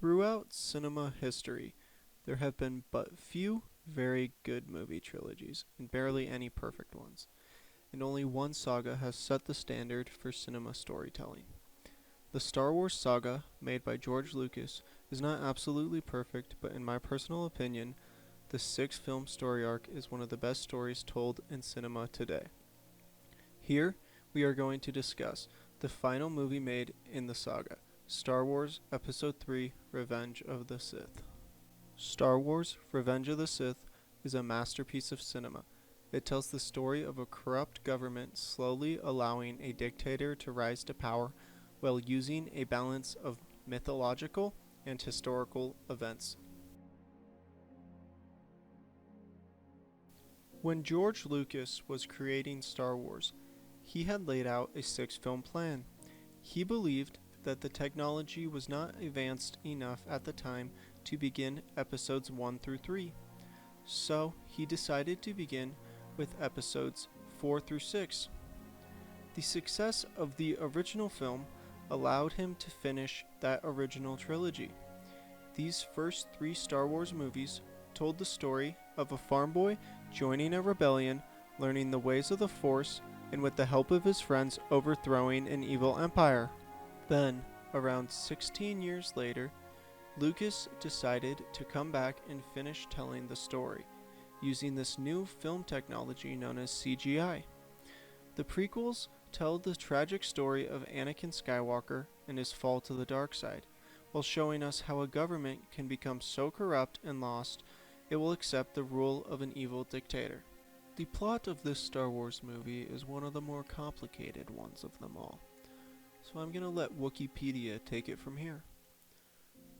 Throughout cinema history, there have been but few very good movie trilogies, and barely any perfect ones, and only one saga has set the standard for cinema storytelling. The Star Wars saga, made by George Lucas, is not absolutely perfect, but in my personal opinion, the six-film story arc is one of the best stories told in cinema today. Here, we are going to discuss the final movie made in the saga, Star Wars Episode 3 Revenge of the Sith. Star Wars Revenge of the Sith is a masterpiece of cinema. It tells the story of a corrupt government slowly allowing a dictator to rise to power while using a balance of mythological and historical events. When George Lucas was creating Star Wars, he had laid out a six-film plan. He believed that the technology was not advanced enough at the time to begin episodes 1 through 3. So he decided to begin with episodes 4 through 6. The success of the original film allowed him to finish that original trilogy. These first three Star Wars movies told the story of a farm boy joining a rebellion, learning the ways of the Force, and with the help of his friends overthrowing an evil empire. Then, around 16 years later, Lucas decided to come back and finish telling the story, using this new film technology known as CGI. The prequels tell the tragic story of Anakin Skywalker and his fall to the dark side, while showing us how a government can become so corrupt and lost it will accept the rule of an evil dictator. The plot of this Star Wars movie is one of the more complicated ones of them all, so I'm going to let Wikipedia take it from here.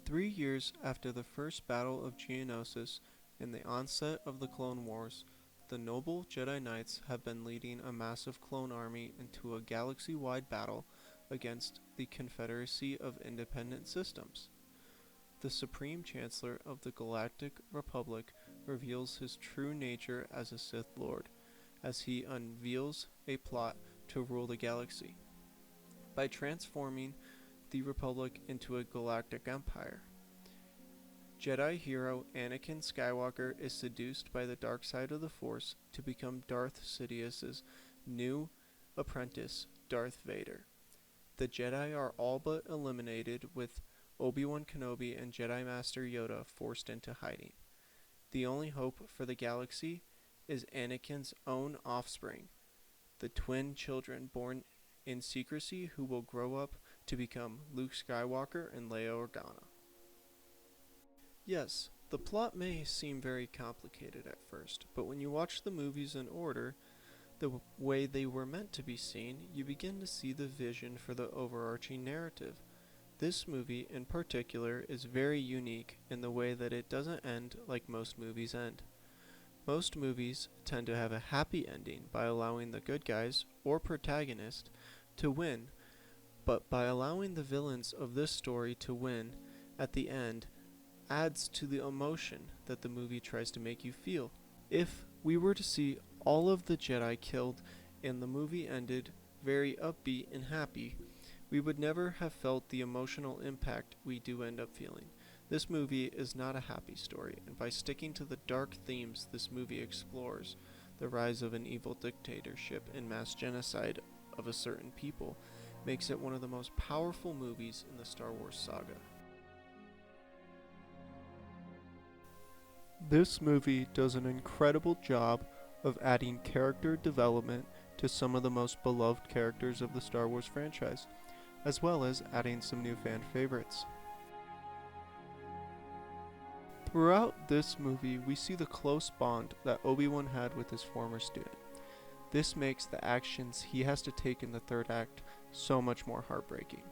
3 years after the first battle of Geonosis and the onset of the Clone Wars, the noble Jedi Knights have been leading a massive clone army into a galaxy-wide battle against the Confederacy of Independent Systems. The Supreme Chancellor of the Galactic Republic reveals his true nature as a Sith Lord, as he unveils a plot to rule the galaxy by transforming the Republic into a galactic empire. Jedi hero Anakin Skywalker is seduced by the dark side of the Force to become Darth Sidious's new apprentice, Darth Vader. The Jedi are all but eliminated, with Obi-Wan Kenobi and Jedi Master Yoda forced into hiding. The only hope for the galaxy is Anakin's own offspring, the twin children born in secrecy who will grow up to become Luke Skywalker and Leia Organa. Yes, the plot may seem very complicated at first, but when you watch the movies in order, the way they were meant to be seen, you begin to see the vision for the overarching narrative. This movie, in particular, is very unique in the way that it doesn't end like most movies end. Most movies tend to have a happy ending by allowing the good guys, or protagonist, to win, but by allowing the villains of this story to win at the end adds to the emotion that the movie tries to make you feel. If we were to see all of the Jedi killed and the movie ended very upbeat and happy, we would never have felt the emotional impact we do end up feeling. This movie is not a happy story, and by sticking to the dark themes this movie explores, the rise of an evil dictatorship and mass genocide of a certain people, makes it one of the most powerful movies in the Star Wars saga. This movie does an incredible job of adding character development to some of the most beloved characters of the Star Wars franchise, as well as adding some new fan favorites. Throughout this movie, we see the close bond that Obi-Wan had with his former student. This makes the actions he has to take in the third act so much more heartbreaking.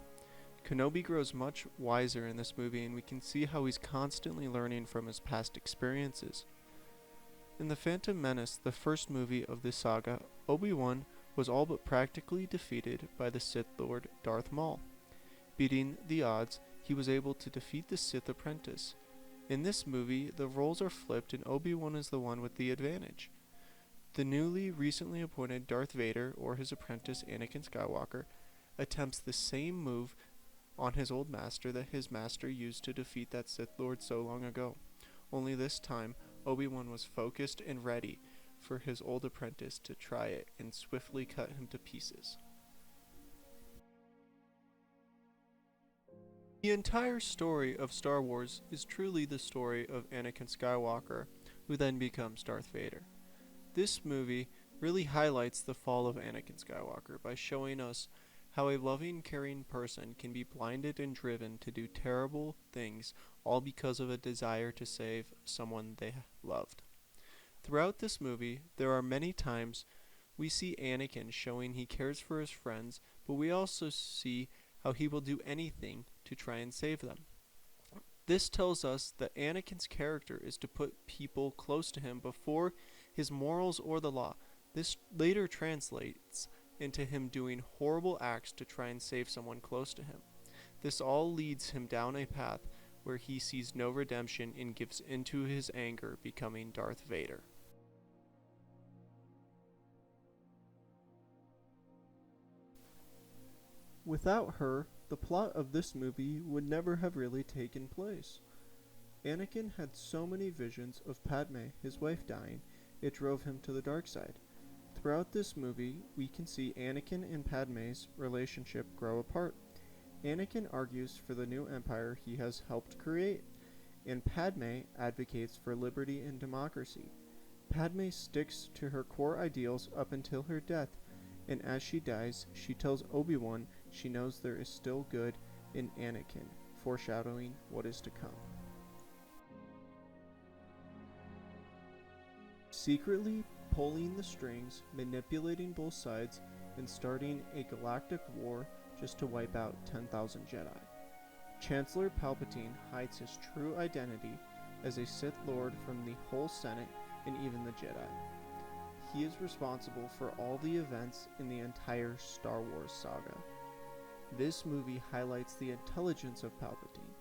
Kenobi grows much wiser in this movie, and we can see how he's constantly learning from his past experiences. In The Phantom Menace, the first movie of this saga, Obi-Wan was all but practically defeated by the Sith Lord Darth Maul. Beating the odds, he was able to defeat the Sith apprentice. In this movie, the roles are flipped and Obi-Wan is the one with the advantage. The recently appointed Darth Vader, or his apprentice Anakin Skywalker, attempts the same move on his old master that his master used to defeat that Sith Lord so long ago. Only this time, Obi-Wan was focused and ready for his old apprentice to try it and swiftly cut him to pieces. The entire story of Star Wars is truly the story of Anakin Skywalker, who then becomes Darth Vader. This movie really highlights the fall of Anakin Skywalker by showing us how a loving, caring person can be blinded and driven to do terrible things, all because of a desire to save someone they loved. Throughout this movie, there are many times we see Anakin showing he cares for his friends, but we also see how he will do anything to try and save them. This tells us that Anakin's character is to put people close to him before his morals or the law. This later translates into him doing horrible acts to try and save someone close to him. This all leads him down a path where he sees no redemption and gives into his anger, becoming Darth Vader. Without her, the plot of this movie would never have really taken place. Anakin had so many visions of Padme, his wife, dying, it drove him to the dark side. Throughout this movie, we can see Anakin and Padme's relationship grow apart. Anakin argues for the new empire he has helped create, and Padme advocates for liberty and democracy. Padme sticks to her core ideals up until her death, and as she dies, she tells Obi-Wan she knows there is still good in Anakin, foreshadowing what is to come. Secretly pulling the strings, manipulating both sides, and starting a galactic war just to wipe out 10,000 Jedi. Chancellor Palpatine hides his true identity as a Sith Lord from the whole Senate and even the Jedi. He is responsible for all the events in the entire Star Wars saga. This movie highlights the intelligence of Palpatine.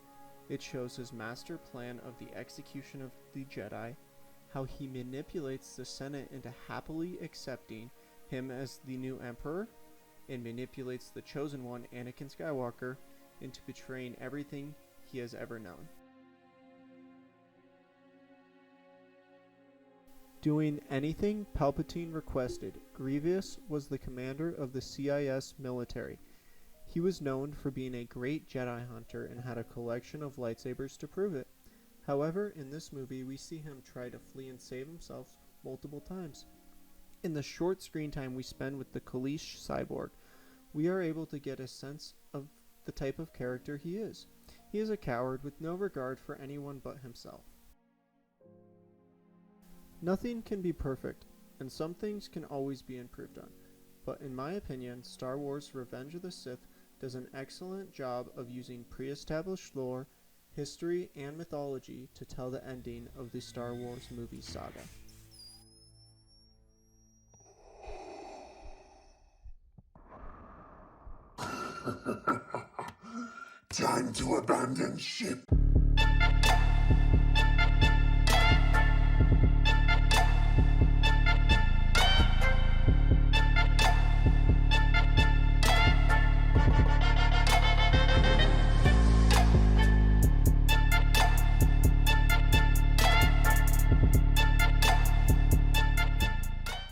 It shows his master plan of the execution of the Jedi, how he manipulates the Senate into happily accepting him as the new Emperor, and manipulates the Chosen One, Anakin Skywalker, into betraying everything he has ever known. Doing anything Palpatine requested, Grievous was the commander of the CIS military. He was known for being a great Jedi hunter and had a collection of lightsabers to prove it. However, in this movie, we see him try to flee and save himself multiple times. In the short screen time we spend with the Kalish cyborg, we are able to get a sense of the type of character he is. He is a coward with no regard for anyone but himself. Nothing can be perfect, and some things can always be improved on. But in my opinion, Star Wars Revenge of the Sith does an excellent job of using pre-established lore, history, and mythology to tell the ending of the Star Wars movie saga. Time to abandon ship.